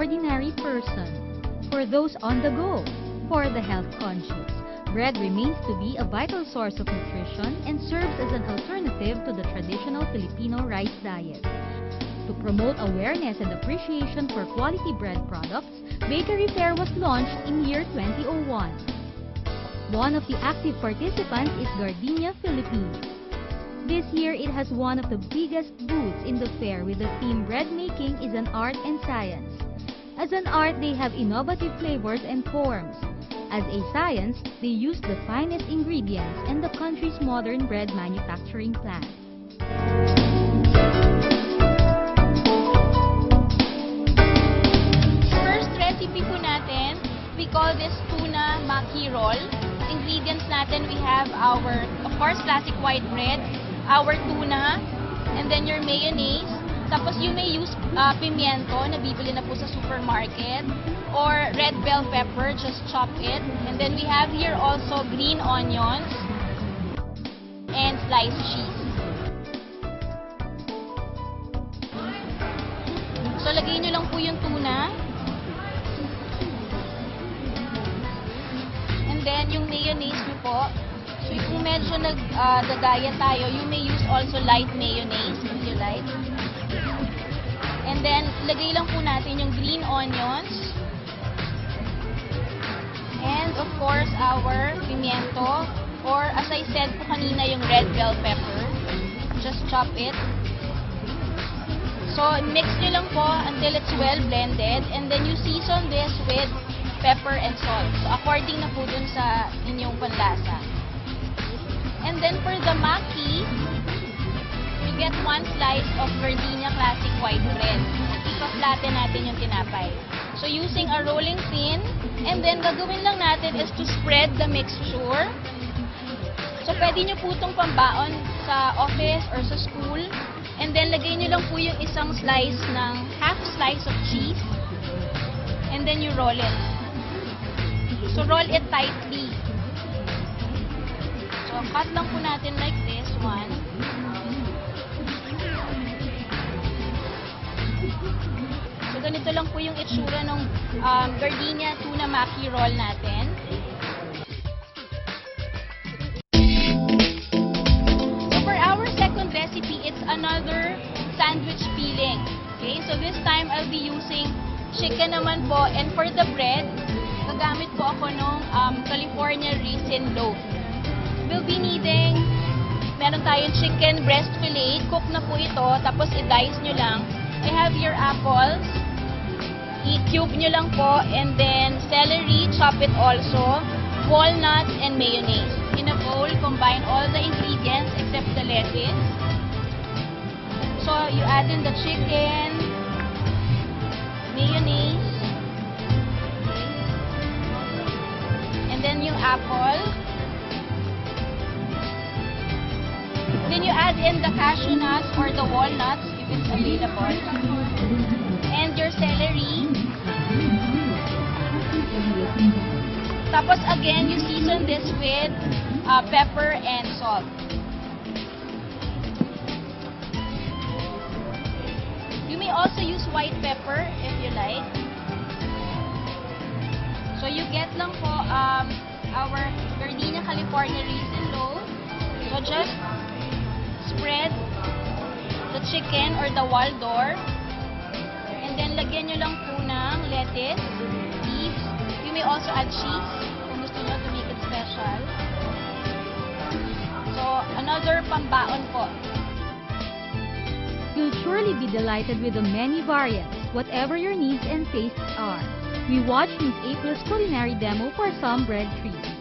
ordinary person, for those on the go, for the health conscious. Bread remains to be a vital source of nutrition and serves as an alternative to the traditional Filipino rice diet. To promote awareness and appreciation for quality bread products, Bakery Fair was launched in year 2001. One of the active participants is Gardenia Philippines. This year, it has one of the biggest booths in the fair with the theme Bread Making is an Art and Science. As an art, they have innovative flavors and forms. As a science, they use the finest ingredients and the country's modern bread manufacturing plant. First recipe po natin, we call this tuna maki roll. Ingredients natin, we have our, of course, classic white bread, our tuna, and then your mayonnaise. Tapos you may use pimiento na bibili na po sa supermarket or red bell pepper, just chop it. And then we have here also green onions and sliced cheese. So lagay nyo lang po yung tuna. And then yung mayonnaise nyo po. So kung medyo nagdagaya tayo, you may use also light mayonnaise if you like. And then, lagay lang po natin yung green onions. And of course, our pimiento. Or as I said po kanina, yung red bell pepper. Just chop it. So, mix nyo lang po until it's well blended. And then you season this with pepper and salt. So, according na po dun sa inyong panlasa. And then for the maki, you get one slice of Gardenia Classic White Bread. Ipa-flatten natin yung tinapay. So using a rolling pin, and then gagawin lang natin is to spread the mixture. So pwede nyo po itong pambaon sa office or sa school. And then lagay nyo lang po yung isang slice ng half slice of cheese. And then you roll it. So roll it tightly. So, cut lang po natin like this, one. So, ganito lang po yung itsura ng Gardenia Tuna Maki Roll natin. So, for our second recipe, it's another sandwich peeling. Okay, so this time I'll be using chicken naman po. And for the bread, gagamit po ako ng California Raisin Loaf. We'll be needing, meron tayong chicken breast fillet, cook na po ito, tapos i-dice nyo lang. I have your apples, i-cube nyo lang po, and then celery, chop it also, walnuts, and mayonnaise. In a bowl, combine all the ingredients except the lettuce. So, you add in the chicken, mayonnaise, and then yung apple. Then you add in the cashew nuts or the walnuts if it's available. And your celery. Tapos again, you season this with pepper and salt. You may also use white pepper if you like. So you get lang po our Gardenia California Raisin Loaf. So just spread the chicken or the Waldorf. And then, lagyan nyo lang po ng lettuce, beef. You may also add cheese kung gusto nyo to make it special. So, another pambaon po. You'll surely be delighted with the many variants, whatever your needs and tastes are. We watched Ms. April's culinary demo for some bread treats.